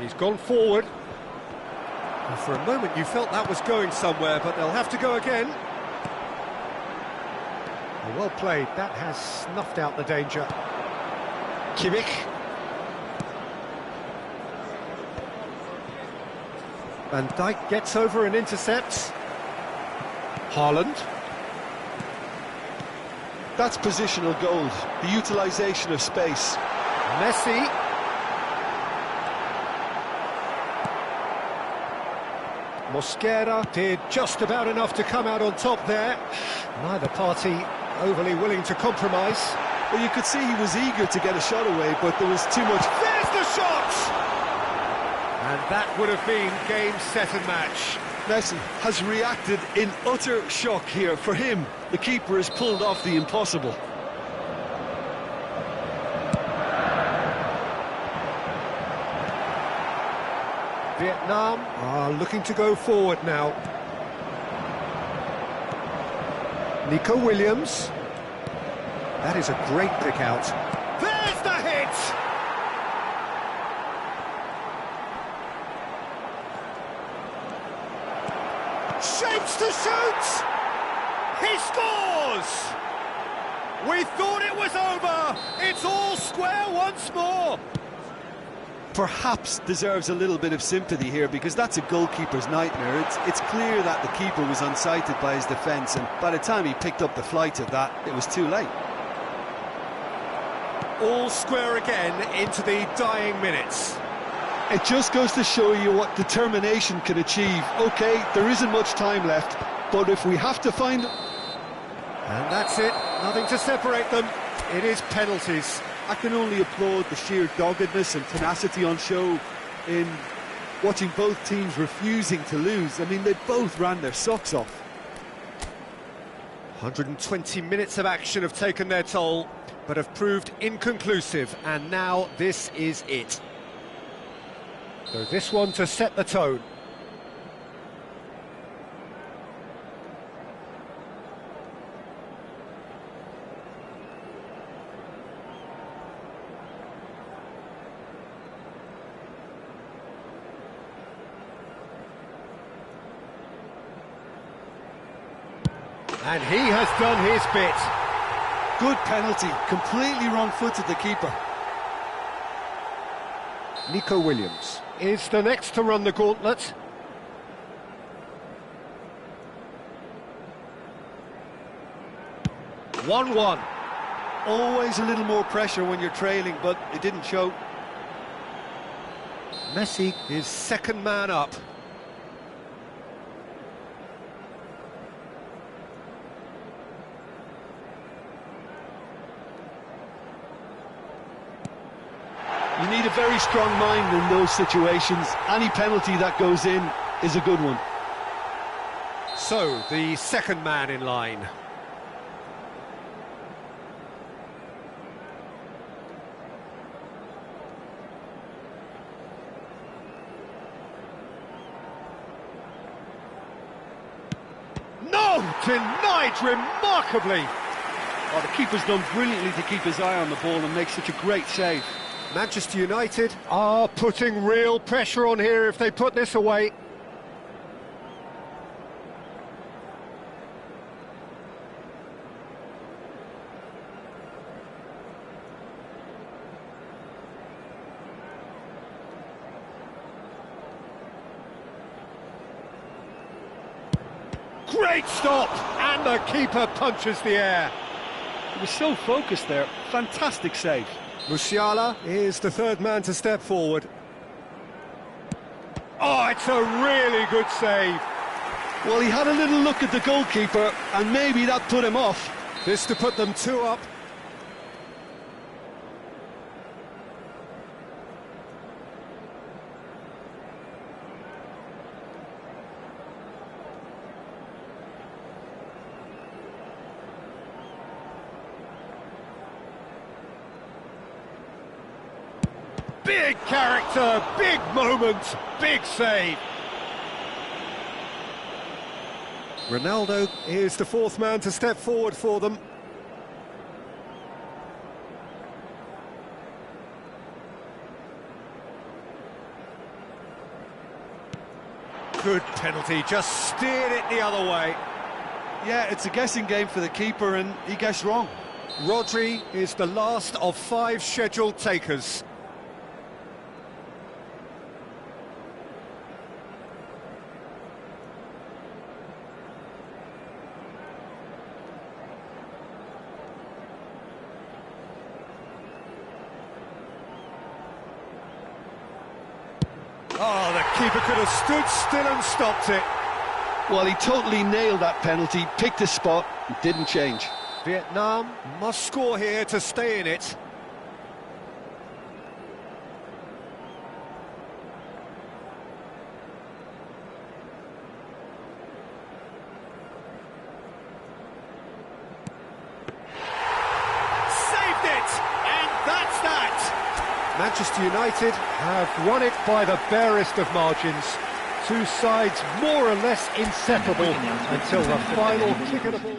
He's gone forward. And for a moment you felt that was going somewhere, but they'll have to go again. Well played. That has snuffed out the danger. Kimmich. Van Dijk gets over and intercepts. Haaland. That's positional gold, the utilisation of space. Messi. Mosquera did just about enough to come out on top there. Neither party overly willing to compromise. Well, you could see he was eager to get a shot away, but there was too much... There's the shot! And that would have been game, set and match. Messi has reacted in utter shock here. For him, the keeper has pulled off the impossible. Vietnam are looking to go forward now. Nico Williams. That is a great pick out. There's the hit! Shapes to shoot! He scores! We thought it was over! It's all square once more! Perhaps deserves a little bit of sympathy here, because that's a goalkeeper's nightmare. It's clear that the keeper was unsighted by his defence, and by the time he picked up the flight of that, it was too late. All square again into the dying minutes. It just goes to show you what determination can achieve. OK, there isn't much time left, but if we have to find... And that's it, nothing to separate them. It is penalties. I can only applaud the sheer doggedness and tenacity on show in watching both teams refusing to lose. I mean, they both ran their socks off. 120 minutes of action have taken their toll, but have proved inconclusive, and now this is it. So this one to set the tone. And he has done his bit. Good penalty, completely wrong-footed the keeper. Nico Williams is the next to run the gauntlet. One-one. Always a little more pressure when you're trailing, but it didn't show. Messi is second man up. You need a very strong mind in those situations. Any penalty that goes in is a good one. So, the second man in line. No! Denied remarkably! Oh, the keeper's done brilliantly to keep his eye on the ball and make such a great save. Manchester United are putting real pressure on here if they put this away. Great stop! And the keeper punches the air. He was so focused there. Fantastic save. Musiala is the third man to step forward. Oh, it's a really good save. Well, he had a little look at the goalkeeper, and maybe that put him off. This to put them 2 up. Big character, big moment, big save. Ronaldo is the fourth man to step forward for them. Good penalty, just steered it the other way. Yeah, it's a guessing game for the keeper, and he guessed wrong. Rodri is the last of 5 scheduled takers. Oh, the keeper could have stood still and stopped it. Well, he totally nailed that penalty, picked his spot, and didn't change. Vietnam must score here to stay in it. Saved it! And that's that! Manchester United have won it by the barest of margins. 2 sides more or less inseparable until the final kick of the ball.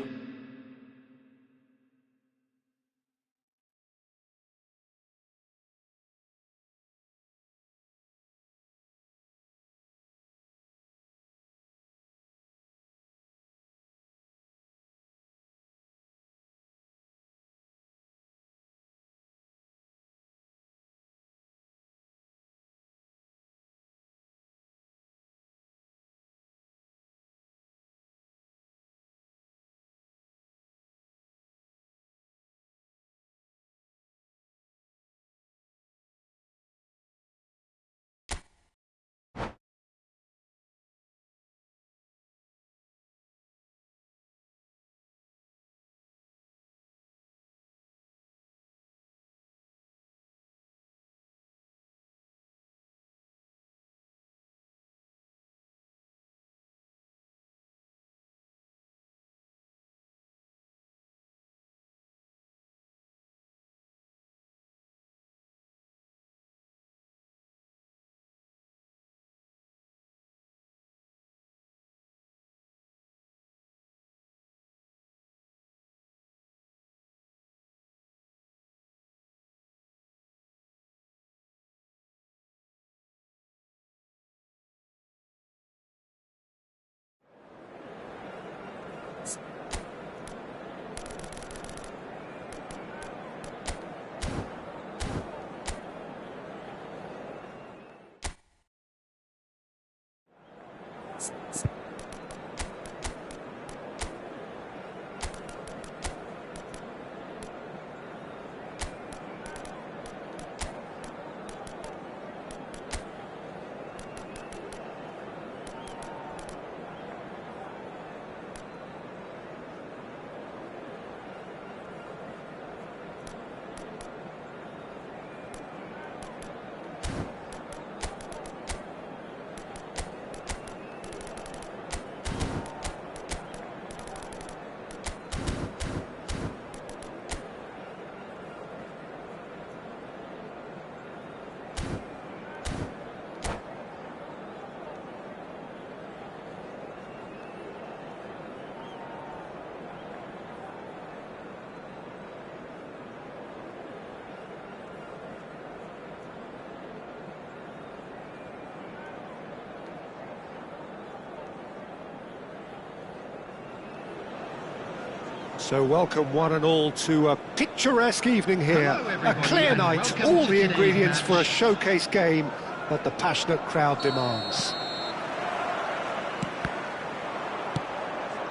So welcome one and all to a picturesque evening here. Hello, A everybody, clear and night, welcome all to the today's ingredients for a match. showcase game that the passionate crowd demands.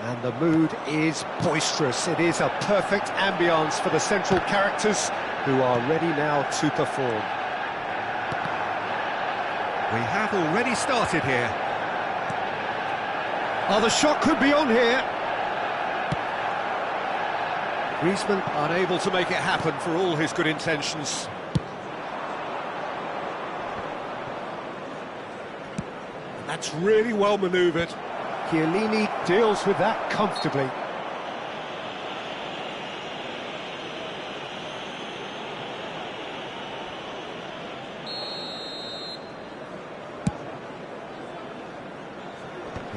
And the mood is boisterous. It is a perfect ambience for the central characters who are ready now to perform. We have already started here. Oh, the shot could be on here. Griezmann unable to make it happen for all his good intentions. That's really well manoeuvred. Chiellini deals with that comfortably.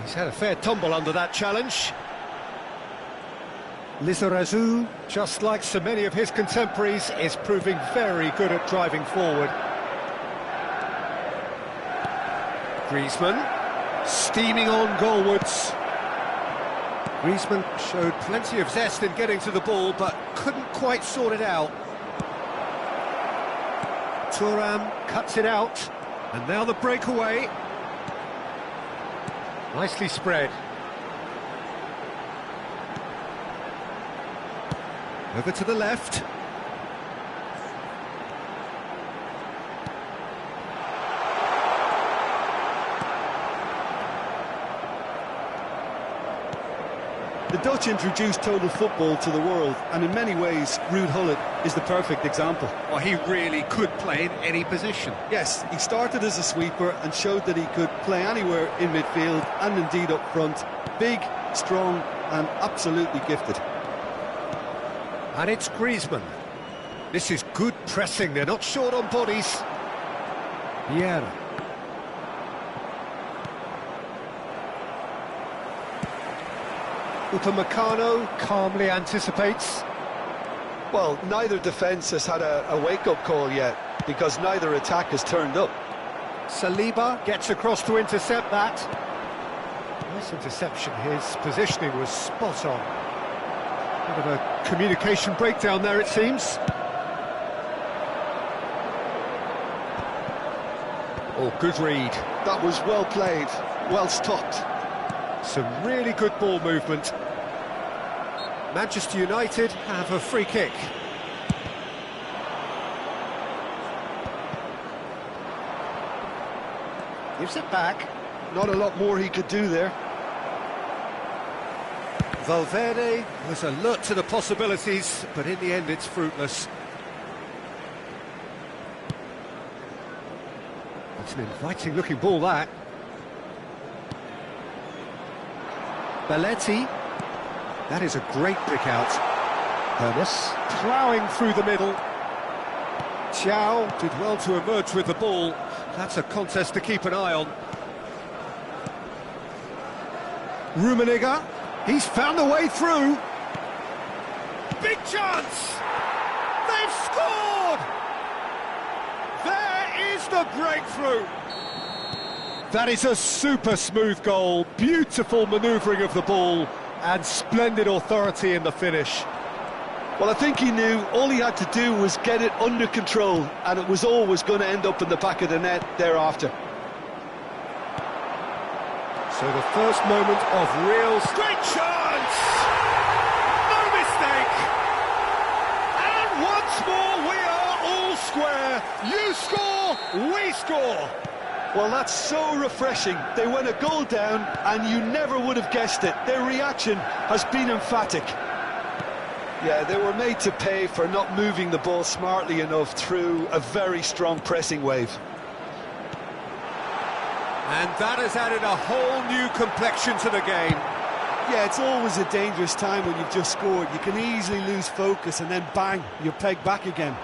He's had a fair tumble under that challenge. Lizarazu, just like so many of his contemporaries, is proving very good at driving forward. Griezmann, steaming on goalwards. Griezmann showed plenty of zest in getting to the ball, but couldn't quite sort it out. Thuram cuts it out, and now the breakaway. Nicely spread. Over to the left. The Dutch introduced total football to the world, and in many ways, Ruud Gullit is the perfect example. Well, he really could play in any position. Yes, he started as a sweeper and showed that he could play anywhere in midfield and indeed up front. Big, strong and absolutely gifted. And it's Griezmann. This is good pressing, they're not short on bodies. Vieira. Upamecano calmly anticipates. Well, neither defence has had a wake-up call yet, because neither attack has turned up. Saliba gets across to intercept that. Nice interception, his positioning was spot on. Bit of a communication breakdown there, it seems. Oh, good read. That was well played, well stopped. Some really good ball movement. Manchester United have a free kick. Gives it back. Not a lot more he could do there. Valverde was alert to the possibilities, but in the end it's fruitless. It's an inviting looking ball, that. Belletti. That is a great pick out. Hermes ploughing through the middle. Thiaw did well to emerge with the ball. That's a contest to keep an eye on. Rummenigge. He's found a way through. Big chance! They've scored! There is the breakthrough! That is a super smooth goal. Beautiful manoeuvring of the ball and splendid authority in the finish. Well, I think he knew all he had to do was get it under control, and it was always going to end up in the back of the net thereafter. So the first moment of real... Great chance! No mistake! And once more we are all square. You score, we score. Well, that's so refreshing. They went a goal down, and you never would have guessed it. Their reaction has been emphatic. Yeah, they were made to pay for not moving the ball smartly enough through a very strong pressing wave. And that has added a whole new complexion to the game. Yeah, it's always a dangerous time when you've just scored. You can easily lose focus, and then bang, you're pegged back again.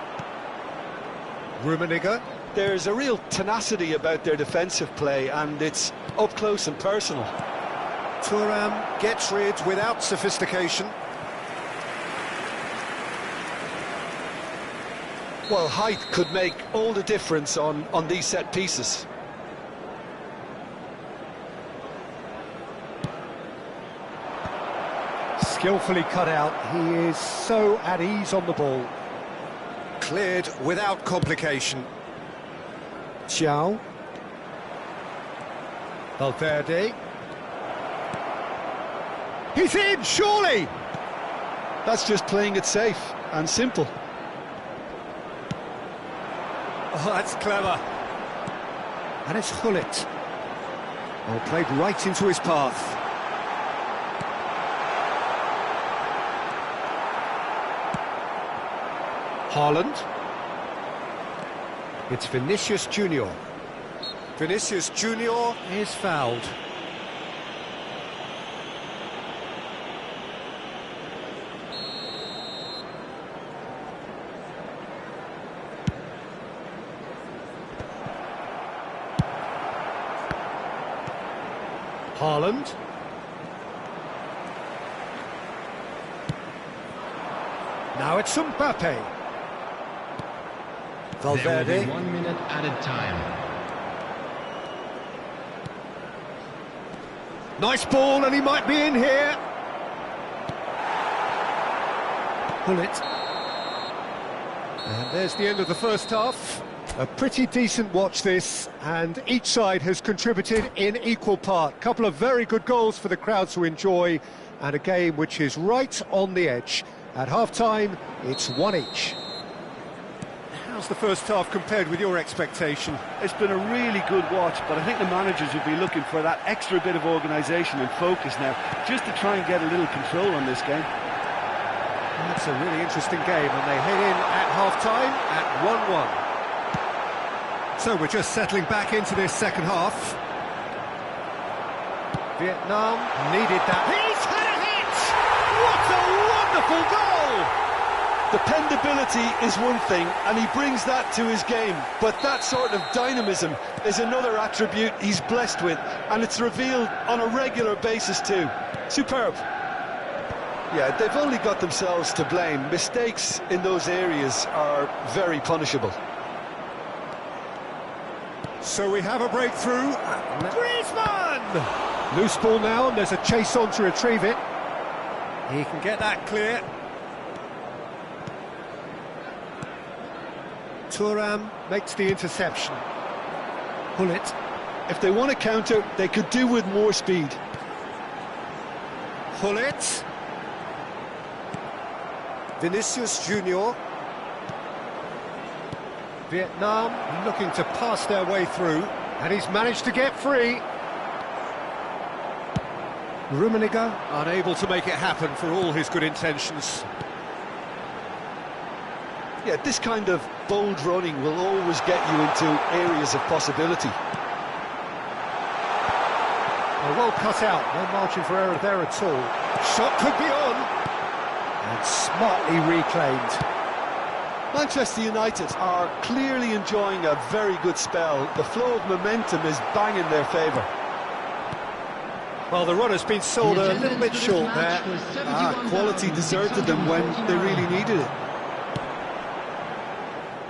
Rummenigge. There's a real tenacity about their defensive play, and it's up close and personal. Thuram gets rid without sophistication. Well, height could make all the difference on these set pieces. Skillfully cut out. He is so at ease on the ball. Cleared without complication. Xiao. Valverde. He's in, surely! That's just playing it safe and simple. Oh, that's clever. And it's Hullet. Oh, played right into his path. Haaland. It's Vinicius Junior. Vinicius Junior Is fouled. Haaland. Now it's Mbappe. Valverde. There will be 1 minute added time. Nice ball, and he might be in here. Pull it. And there's the end of the first half. A pretty decent watch this, and each side has contributed in equal part. Couple of very good goals for the crowd to enjoy, and a game which is right on the edge. At half-time, it's 1 each. How's the first half compared with your expectation? It's been a really good watch, but I think the managers will be looking for that extra bit of organisation and focus now, just to try and get a little control on this game. That's a really interesting game, and they head in at half-time at 1-1. So we're just settling back into this second half. Vietnam needed that. He's had a hit! What a wonderful goal! Dependability is one thing, and he brings that to his game, but that sort of dynamism is another attribute he's blessed with, and it's revealed on a regular basis too. Superb. Yeah, they've only got themselves to blame. Mistakes in those areas are very punishable. So we have a breakthrough. Griezmann! Loose ball now, and there's a chase on to retrieve it. He can get that clear. Thuram makes the interception. Pull it. If they want to counter, they could do with more speed. Pull it. Vinicius Junior. Vietnam looking to pass their way through, and he's managed to get free. Rummenigge unable to make it happen for all his good intentions. Yeah, this kind of bold running will always get you into areas of possibility. Well cut out, no margin for error there at all. Shot could be on, and smartly reclaimed. Manchester United are clearly enjoying a very good spell. The flow of momentum is bang in their favour. Well, the run has been sold a little bit short there. Quality deserted them when they really needed it.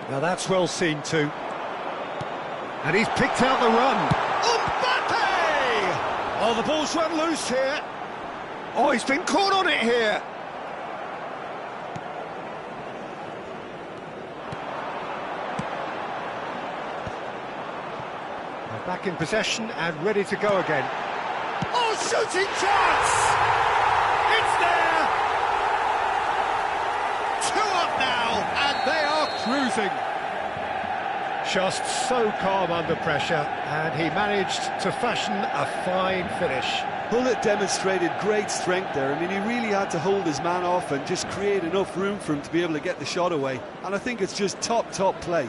Now that's well seen too. And he's picked out the run. Mbappe! Oh, the ball's run loose here. Oh, he's been caught on it here. Back in possession and ready to go again. Oh, shooting chance! It's there! 2 up now, and they are cruising. Just so calm under pressure, and he managed to fashion a fine finish. Hullet demonstrated great strength there. I mean, he really had to hold his man off and just create enough room for him to be able to get the shot away. And I think it's just top play.